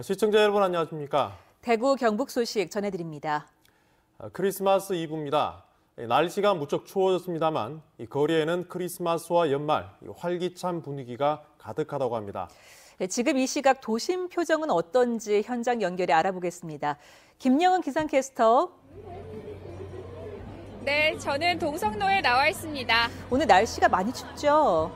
시청자 여러분 안녕하십니까? 대구 경북 소식 전해드립니다. 크리스마스 이브입니다. 날씨가 무척 추워졌습니다만 이 거리에는 크리스마스와 연말 활기찬 분위기가 가득하다고 합니다. 지금 이 시각 도심 표정은 어떤지 현장 연결해 알아보겠습니다. 김영은 기상캐스터. 네, 저는 동성로에 나와 있습니다. 오늘 날씨가 많이 춥죠?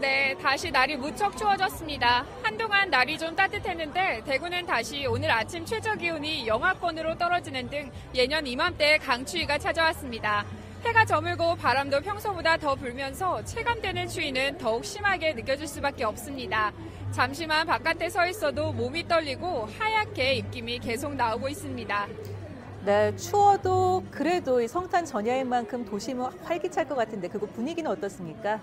네, 다시 날이 무척 추워졌습니다. 한동안 날이 좀 따뜻했는데 대구는 다시 오늘 아침 최저 기온이 영하권으로 떨어지는 등 예년 이맘때 강추위가 찾아왔습니다. 해가 저물고 바람도 평소보다 더 불면서 체감되는 추위는 더욱 심하게 느껴질 수밖에 없습니다. 잠시만 바깥에 서 있어도 몸이 떨리고 하얗게 입김이 계속 나오고 있습니다. 네, 추워도 그래도 이 성탄 전야인 만큼 도심은 활기찰 것 같은데 그곳 분위기는 어떻습니까?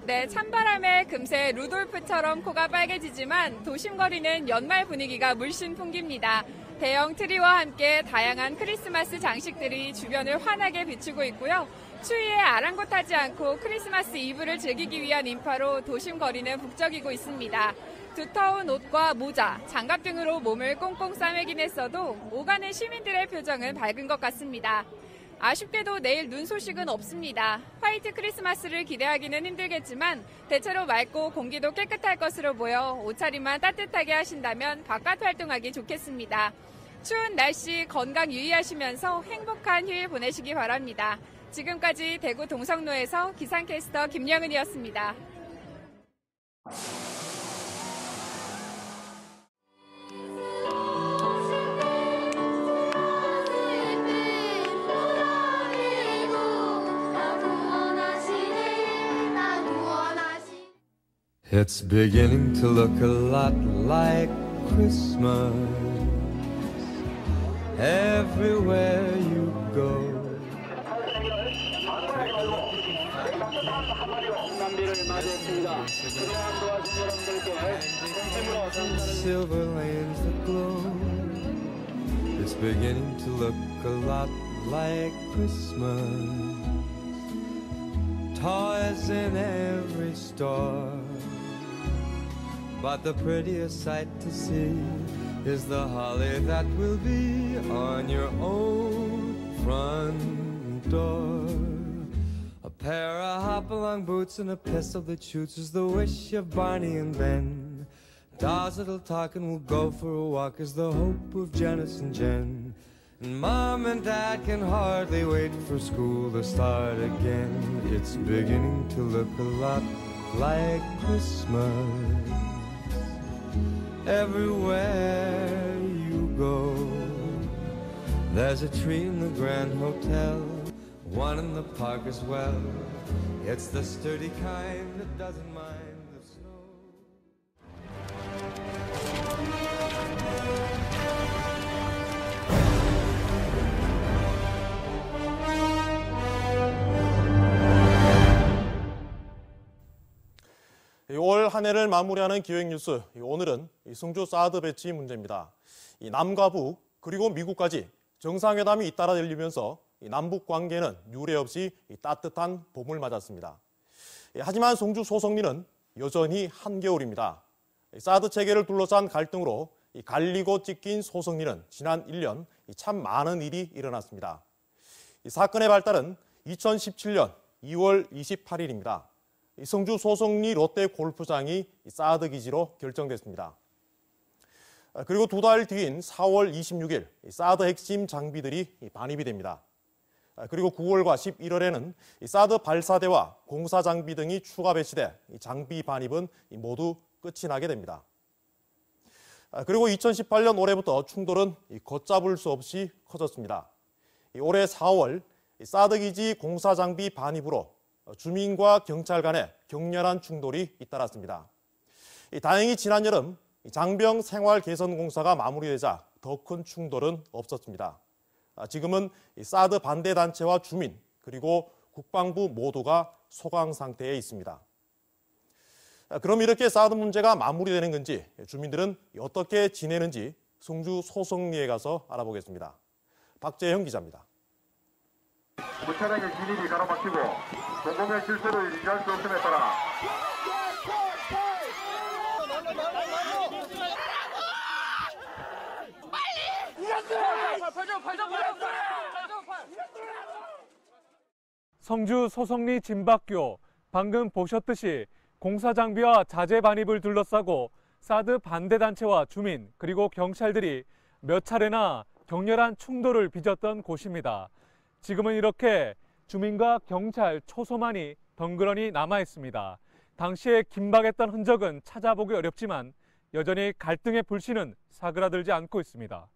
네, 찬바람에 금세 루돌프처럼 코가 빨개지지만 도심거리는 연말 분위기가 물씬 풍깁니다. 대형 트리와 함께 다양한 크리스마스 장식들이 주변을 환하게 비추고 있고요. 추위에 아랑곳하지 않고 크리스마스 이브를 즐기기 위한 인파로 도심 거리는 북적이고 있습니다. 두터운 옷과 모자, 장갑 등으로 몸을 꽁꽁 싸매긴 했어도 오가는 시민들의 표정은 밝은 것 같습니다. 아쉽게도 내일 눈 소식은 없습니다. 화이트 크리스마스를 기대하기는 힘들겠지만 대체로 맑고 공기도 깨끗할 것으로 보여 옷차림만 따뜻하게 하신다면 바깥 활동하기 좋겠습니다. 추운 날씨 건강 유의하시면서 행복한 휴일 보내시기 바랍니다. 지금까지 대구 동성로에서 기상캐스터 김영은이었습니다. It's beginning to look a lot like Christmas everywhere you go. Silver lanes that glow. It's beginning to look a lot like Christmas. Toys in every store. But the prettiest sight to see is the holly that will be on your own front door. A pair of hop-along boots and a pistol that shoots is the wish of Barney and Ben. Dolls that'll talk and will go for a walk is the hope of Janice and Jen. And Mom and Dad can hardly wait for school to start again. It's beginning to look a lot like Christmas everywhere you go. There's a tree in the Grand Hotel, one in the park as well. It's the sturdy kind that doesn't mind the snow. 6월 한 해를 마무리하는 기획뉴스, 오늘은 승주 사드 배치 문제입니다. 남과 북 그리고 미국까지 정상회담이 잇따라 열리면서 남북 관계는 유례 없이 따뜻한 봄을 맞았습니다. 하지만 송주 소성리는 여전히 한겨울입니다. 사드 체계를 둘러싼 갈등으로 갈리고 찢긴 소성리는 지난 1년 참 많은 일이 일어났습니다. 사건의 발단은 2017년 2월 28일입니다. 성주 소성리 롯데 골프장이 사드 기지로 결정됐습니다. 그리고 두 달 뒤인 4월 26일 사드 핵심 장비들이 반입이 됩니다. 그리고 9월과 11월에는 사드 발사대와 공사 장비 등이 추가 배치돼 장비 반입은 모두 끝이 나게 됩니다. 그리고 2018년 올해부터 충돌은 걷잡을 수 없이 커졌습니다. 올해 4월 사드 기지 공사 장비 반입으로 주민과 경찰 간의 격렬한 충돌이 잇따랐습니다. 다행히 지난 여름 장병 생활 개선 공사가 마무리되자 더 큰 충돌은 없었습니다. 지금은 사드 반대 단체와 주민 그리고 국방부 모두가 소강 상태에 있습니다. 그럼 이렇게 사드 문제가 마무리되는 건지 주민들은 어떻게 지내는지 성주 소성리에 가서 알아보겠습니다. 박재형 기자입니다. 무차량의 진입이 가로막히고 공공의 질서를 유지할 수 없음에 따라 성주 소성리 진박교, 방금 보셨듯이 공사 장비와 자재 반입을 둘러싸고 사드 반대 단체와 주민 그리고 경찰들이 몇 차례나 격렬한 충돌을 빚었던 곳입니다. 지금은 이렇게 주민과 경찰 초소만이 덩그러니 남아 있습니다. 당시에 긴박했던 흔적은 찾아보기 어렵지만 여전히 갈등의 불씨는 사그라들지 않고 있습니다.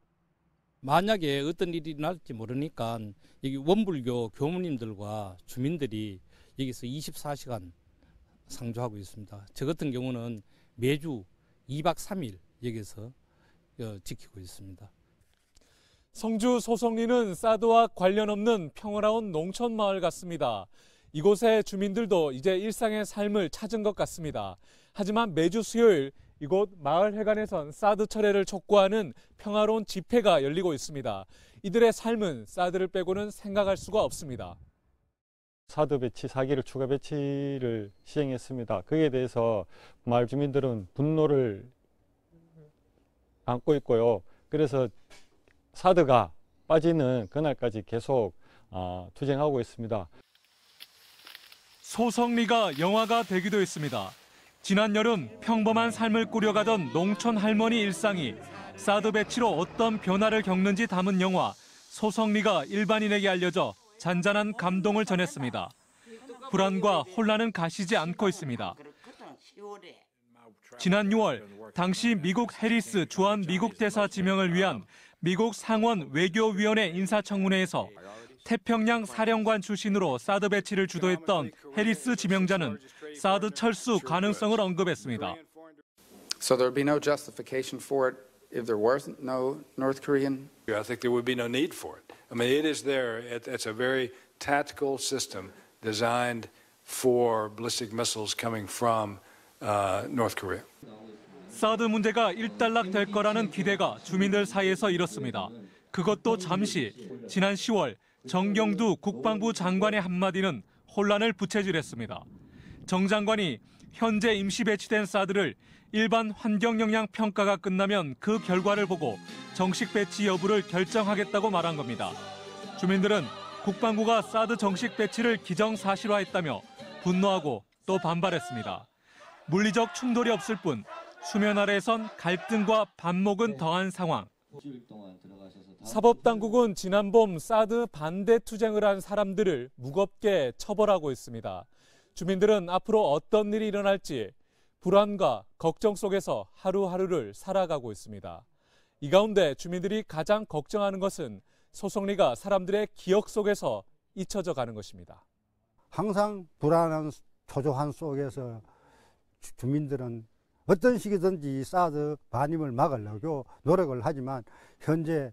만약에 어떤 일이 날지 모르니까 여기 원불교 교무님들과 주민들이 여기서 24시간 상주하고 있습니다. 저 같은 경우는 매주 2박 3일 여기서 지키고 있습니다. 성주 소성리는 사드와 관련 없는 평화로운 농촌 마을 같습니다. 이곳의 주민들도 이제 일상의 삶을 찾은 것 같습니다. 하지만 매주 수요일 이곳 마을회관에선 사드 철회를 촉구하는 평화로운 집회가 열리고 있습니다. 이들의 삶은 사드를 빼고는 생각할 수가 없습니다. 사드 배치 4기를 추가 배치를 시행했습니다. 거기에 대해서 마을 주민들은 분노를 안고 있고요. 그래서 사드가 빠지는 그날까지 계속 투쟁하고 있습니다. 소성리가 영화가 되기도 했습니다. 지난 여름 평범한 삶을 꾸려가던 농촌 할머니 일상이 사드 배치로 어떤 변화를 겪는지 담은 영화 소성리가 일반인에게 알려져 잔잔한 감동을 전했습니다. 불안과 혼란은 가시지 않고 있습니다. 지난 6월 당시 미국 해리스 주한 미국 대사 지명을 위한 미국 상원 외교위원회 인사청문회에서 태평양 사령관 출신으로 사드 배치를 주도했던 해리스 지명자는 사드 철수 가능성을 언급했습니다. So there would be no justification for it if there wasn't no North Korean? I think there would be no need for it. I mean, it is there. It's a very tactical system designed for ballistic missiles coming from North Korea. 사드 문제가 일단락될 거라는 기대가 주민들 사이에서 일었습니다. 그것도 잠시 지난 10월 정경두 국방부 장관의 한마디는 혼란을 부채질했습니다. 정 장관이 현재 임시 배치된 사드를 일반 환경 영향 평가가 끝나면 그 결과를 보고 정식 배치 여부를 결정하겠다고 말한 겁니다. 주민들은 국방부가 사드 정식 배치를 기정사실화했다며 분노하고 또 반발했습니다. 물리적 충돌이 없을 뿐 수면 아래에선 갈등과 반목은 더한 상황. 사법당국은 지난 봄 사드 반대 투쟁을 한 사람들을 무겁게 처벌하고 있습니다. 주민들은 앞으로 어떤 일이 일어날지 불안과 걱정 속에서 하루하루를 살아가고 있습니다. 이 가운데 주민들이 가장 걱정하는 것은 소성리가 사람들의 기억 속에서 잊혀져 가는 것입니다. 항상 불안한 초조한 속에서 주민들은 어떤 식이든지 사드 반입을 막으려고 노력을 하지만 현재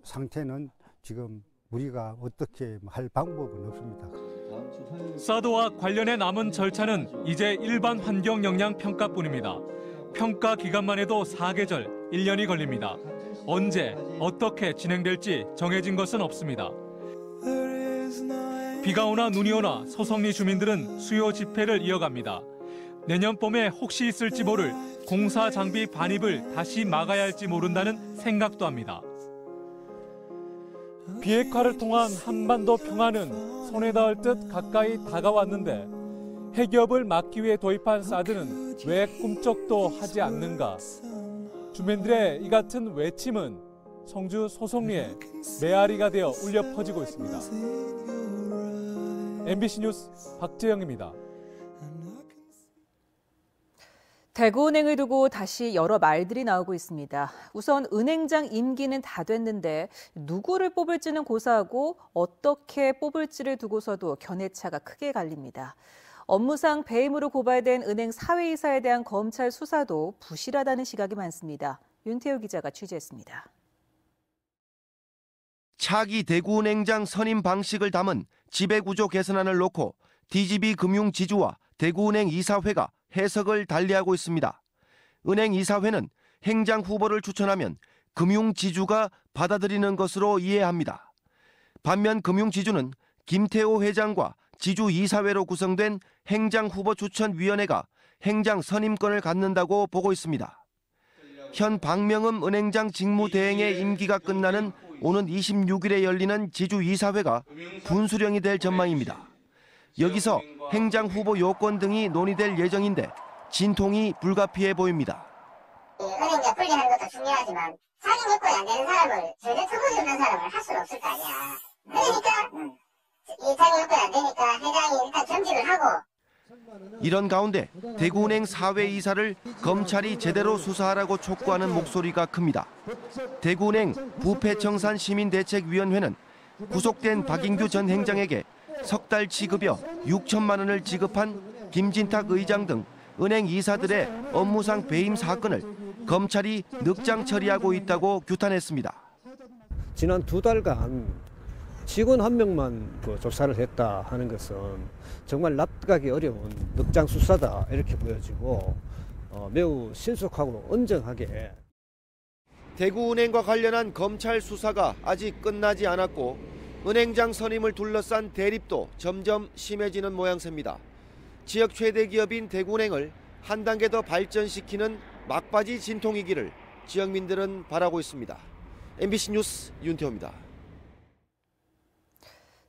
상태는 지금 우리가 어떻게 할 방법은 없습니다. 사드와 관련해 남은 절차는 이제 일반 환경 영향 평가뿐입니다. 평가 기간만 해도 4계절, 1년이 걸립니다. 언제, 어떻게 진행될지 정해진 것은 없습니다. 비가 오나 눈이 오나 소성리 주민들은 수요 집회를 이어갑니다. 내년 봄에 혹시 있을지 모를 공사 장비 반입을 다시 막아야 할지 모른다는 생각도 합니다. 비핵화를 통한 한반도 평화는 손에 닿을 듯 가까이 다가왔는데 핵기업을 막기 위해 도입한 사드는 왜 꿈쩍도 하지 않는가? 주민들의 이 같은 외침은 성주 소성리에 메아리가 되어 울려 퍼지고 있습니다. MBC 뉴스 박재영입니다. 대구은행을 두고 다시 여러 말들이 나오고 있습니다. 우선 은행장 임기는 다 됐는데 누구를 뽑을지는 고사하고 어떻게 뽑을지를 두고서도 견해차가 크게 갈립니다. 업무상 배임으로 고발된 은행 사회이사에 대한 검찰 수사도 부실하다는 시각이 많습니다. 윤태우 기자가 취재했습니다. 차기 대구은행장 선임 방식을 담은 지배구조 개선안을 놓고 DGB 금융지주와 대구은행 이사회가 해석을 달리하고 있습니다. 은행 이사회는 행장 후보를 추천하면 금융지주가 받아들이는 것으로 이해합니다. 반면 금융지주는 김태호 회장과 지주 이사회로 구성된 행장 후보 추천위원회가 행장 선임권을 갖는다고 보고 있습니다. 현 박명흠 은행장 직무대행의 임기가 끝나는 오는 26일에 열리는 지주이사회가 분수령이 될 전망입니다. 여기서 행장 후보 요건 등이 논의될 예정인데 진통이 불가피해 보입니다. 은행장 분리하는 것도 중요하지만 자기 요건이 안 되는 사람을 전혀 처분해주는 사람을 할 수는 없을 거 아니야. 그러니까 이 자기 요건이 안 되니까 회장이 일단 정직을 하고. 이런 가운데 대구은행 사회이사를 검찰이 제대로 수사하라고 촉구하는 목소리가 큽니다. 대구은행 부패청산 시민대책위원회는 구속된 박인규 전 행장에게 석 달치 급여 6천만 원을 지급한 김진탁 의장 등 은행 이사들의 업무상 배임 사건을 검찰이 늑장 처리하고 있다고 규탄했습니다. 지난 2달간 직원 한 명만 조사를 했다 하는 것은 정말 납득하기 어려운 늑장 수사다 이렇게 보여지고 매우 신속하고 엄정하게. 대구은행과 관련한 검찰 수사가 아직 끝나지 않았고 은행장 선임을 둘러싼 대립도 점점 심해지는 모양새입니다. 지역 최대 기업인 대구은행을 한 단계 더 발전시키는 막바지 진통이기를 지역민들은 바라고 있습니다. MBC 뉴스 윤태호입니다.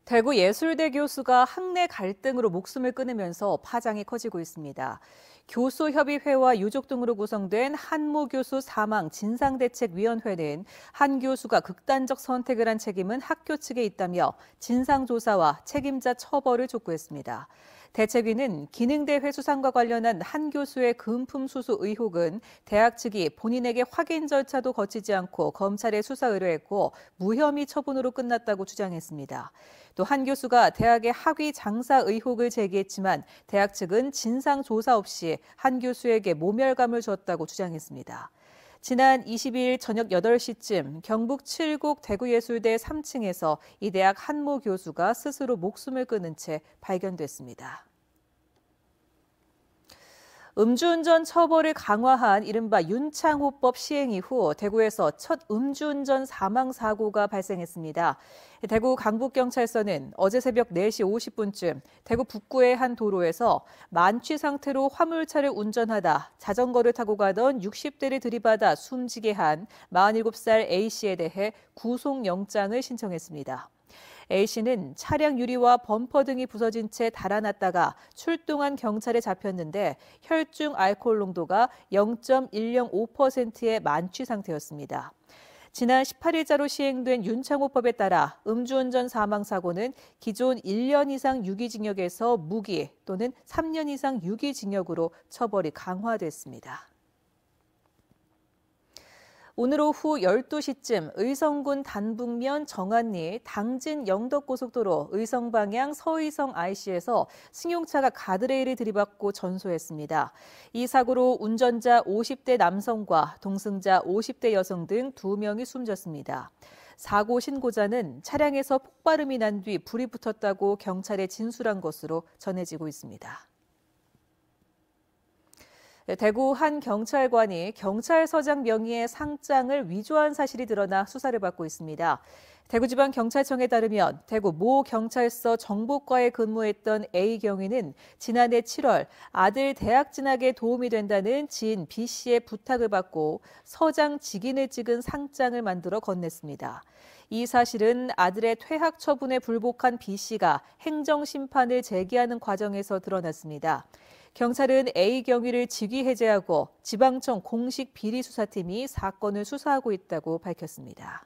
대구 예술대 교수가 학내 갈등으로 목숨을 끊으면서 파장이 커지고 있습니다. 교수협의회와 유족 등으로 구성된 한모 교수 사망 진상대책위원회는 한 교수가 극단적 선택을 한 책임은 학교 측에 있다며 진상조사와 책임자 처벌을 촉구했습니다. 대책위는 기능대회 수상과 관련한 한 교수의 금품 수수 의혹은 대학 측이 본인에게 확인 절차도 거치지 않고 검찰에 수사 의뢰했고 무혐의 처분으로 끝났다고 주장했습니다. 또 한 교수가 대학의 학위 장사 의혹을 제기했지만 대학 측은 진상조사 없이 한 교수에게 모멸감을 줬다고 주장했습니다. 지난 22일 저녁 8시쯤 경북 칠곡 대구예술대 3층에서 이 대학 한모 교수가 스스로 목숨을 끊은 채 발견됐습니다. 음주운전 처벌을 강화한 이른바 윤창호법 시행 이후 대구에서 첫 음주운전 사망 사고가 발생했습니다. 대구 강북경찰서는 어제 새벽 4시 50분쯤 대구 북구의 한 도로에서 만취 상태로 화물차를 운전하다 자전거를 타고 가던 60대를 들이받아 숨지게 한 47살 A씨에 대해 구속영장을 신청했습니다. A씨는 차량 유리와 범퍼 등이 부서진 채 달아났다가 출동한 경찰에 잡혔는데 혈중 알코올 농도가 0.105%의 만취 상태였습니다. 지난 18일자로 시행된 윤창호법에 따라 음주운전 사망사고는 기존 1년 이상 유기징역에서 무기 또는 3년 이상 유기징역으로 처벌이 강화됐습니다. 오늘 오후 12시쯤 의성군 단북면 정안리 당진 영덕고속도로 의성 방향 서의성 IC에서 승용차가 가드레일을 들이받고 전소했습니다. 이 사고로 운전자 50대 남성과 동승자 50대 여성 등 2명이 숨졌습니다. 사고 신고자는 차량에서 폭발음이 난 뒤 불이 붙었다고 경찰에 진술한 것으로 전해지고 있습니다. 대구 한 경찰관이 경찰서장 명의의 상장을 위조한 사실이 드러나 수사를 받고 있습니다. 대구지방경찰청에 따르면 대구 모 경찰서 정보과에 근무했던 A 경위는 지난해 7월 아들 대학 진학에 도움이 된다는 지인 B 씨의 부탁을 받고 서장 직인을 찍은 상장을 만들어 건넸습니다. 이 사실은 아들의 퇴학 처분에 불복한 B 씨가 행정심판을 제기하는 과정에서 드러났습니다. 경찰은 A 경위를 직위 해제하고 지방청 공식 비리 수사팀이 사건을 수사하고 있다고 밝혔습니다.